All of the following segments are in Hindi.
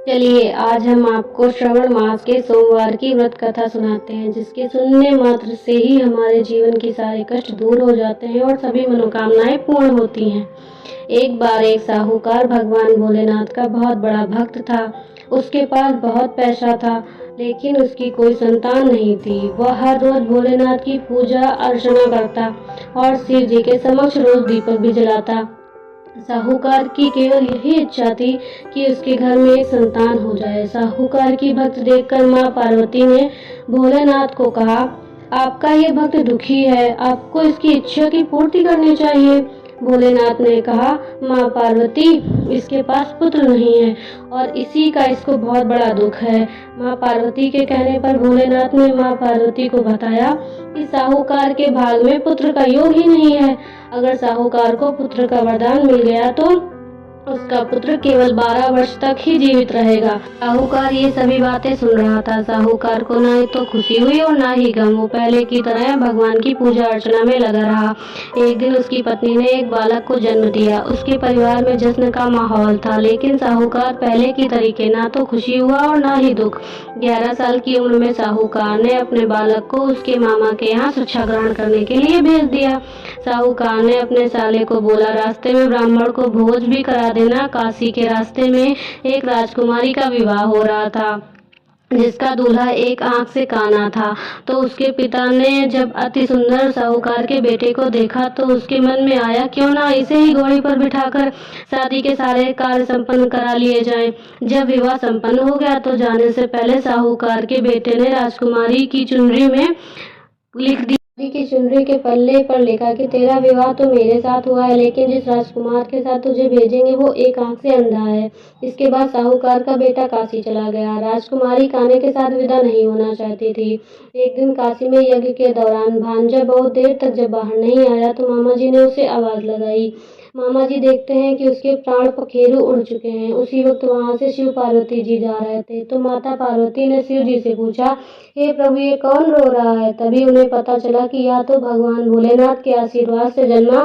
चलिए आज हम आपको श्रवण मास के सोमवार की व्रत कथा सुनाते हैं, जिसके सुनने मात्र से ही हमारे जीवन के सारे कष्ट दूर हो जाते हैं और सभी मनोकामनाएं पूर्ण होती हैं। एक बार एक साहूकार भगवान भोलेनाथ का बहुत बड़ा भक्त था। उसके पास बहुत पैसा था, लेकिन उसकी कोई संतान नहीं थी। वह हर रोज भोलेनाथ की पूजा अर्चना करता और शिव जी के समक्ष रोज दीपक भी जलाता। साहूकार की केवल यही इच्छा थी कि उसके घर में एक संतान हो जाए। साहूकार की भक्त देखकर माँ पार्वती ने भोलेनाथ को कहा, आपका ये भक्त दुखी है, आपको इसकी इच्छा की पूर्ति करनी चाहिए। भोलेनाथ ने कहा, माँ पार्वती, इसके पास पुत्र नहीं है और इसी का इसको बहुत बड़ा दुख है। माँ पार्वती के कहने पर भोलेनाथ ने माँ पार्वती को बताया कि साहूकार के भाग में पुत्र का योग ही नहीं है। अगर साहूकार को पुत्र का वरदान मिल गया तो उसका पुत्र केवल 12 वर्ष तक ही जीवित रहेगा। साहूकार ये सभी बातें सुन रहा था। साहूकार को ना तो खुशी हुई और ना ही गम। वो पहले की तरह भगवान की पूजा अर्चना में लगा रहा। एक दिन उसकी पत्नी ने एक बालक को जन्म दिया। उसके परिवार में जश्न का माहौल था, लेकिन साहूकार पहले की तरीके ना तो खुशी हुआ और ना ही दुख। 11 साल की उम्र में साहूकार ने अपने बालक को उसके मामा के यहाँ शिक्षा ग्रहण करने के लिए भेज दिया। साहूकार ने अपने साले को बोला, रास्ते में ब्राह्मण को भोज भी करा देना। काशी के रास्ते में एक राजकुमारी का विवाह हो रहा था, जिसका दूल्हा एक आंख से काना था। तो उसके पिता ने जब अति सुंदर साहूकार के बेटे को देखा तो उसके मन में आया, क्यों ना इसे ही घोड़ी पर बिठाकर शादी के सारे कार्य संपन्न करा लिए जाएं। जब विवाह संपन्न हो गया तो जाने से पहले साहूकार के बेटे ने राजकुमारी की चुनरी में लिख दिया की चुनरी के पल्ले पर लिखा कि तेरा विवाह तो मेरे साथ हुआ है, लेकिन जिस राजकुमार के साथ तुझे भेजेंगे वो एक आंख से अंधा है। इसके बाद साहूकार का बेटा काशी चला गया। राजकुमारी काने के साथ विदा नहीं होना चाहती थी। एक दिन काशी में यज्ञ के दौरान भांजा बहुत देर तक जब बाहर नहीं आया तो मामा जी ने उसे आवाज लगाई। मामा जी देखते हैं कि उसके प्राण पखेरु उड़ चुके हैं। उसी वक्त वहां से शिव पार्वती जी जा रहे थे, तो माता पार्वती ने शिव जी से पूछा, हे प्रभु, ये कौन रो रहा है? तभी उन्हें पता चला कि यह तो भगवान भोलेनाथ के आशीर्वाद से जन्मा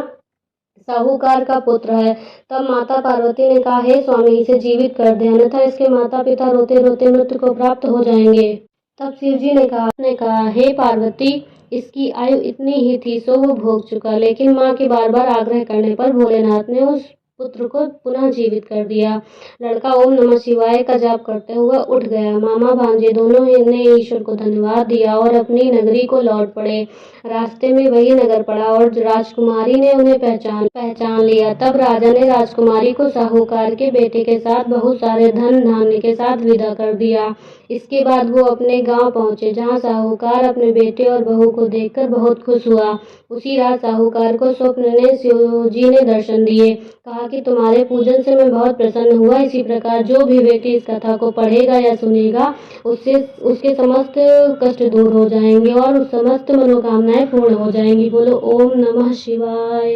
साहूकार का पुत्र है। तब माता पार्वती ने कहा, हे स्वामी, इसे जीवित कर दे, अन्यथा इसके माता पिता रोते रोते मृत्यु को प्राप्त हो जाएंगे। तब शिव जी ने कहा, हे पार्वती, इसकी आयु इतनी ही थी सो वो भोग चुका। लेकिन माँ के बार बार आग्रह करने पर भोलेनाथ ने उस पुत्र को पुनः जीवित कर दिया। लड़का ओम नमः शिवाय का जाप करते हुए उठ गया। मामा भांजे दोनों ने ईश्वर को धन्यवाद दिया और अपनी नगरी को लौट पड़े। रास्ते में वही नगर पड़ा और राजकुमारी ने उन्हें पहचान लिया। तब राजा ने राजकुमारी को साहूकार के बेटे के साथ बहुत सारे धन धान्य के साथ विदा कर दिया। इसके बाद वो अपने गांव पहुंचे, जहां साहूकार अपने बेटे और बहू को देखकर बहुत खुश हुआ। उसी रात साहूकार को स्वप्न में शिव जी ने दर्शन दिए। कहा कि तुम्हारे पूजन से मैं बहुत प्रसन्न हुआ। इसी प्रकार जो भी व्यक्ति इस कथा को पढ़ेगा या सुनेगा, उससे उसके समस्त कष्ट दूर हो जाएंगे और समस्त मनोकामनाएं पूर्ण हो जाएंगी। बोलो ओम नमः शिवाय।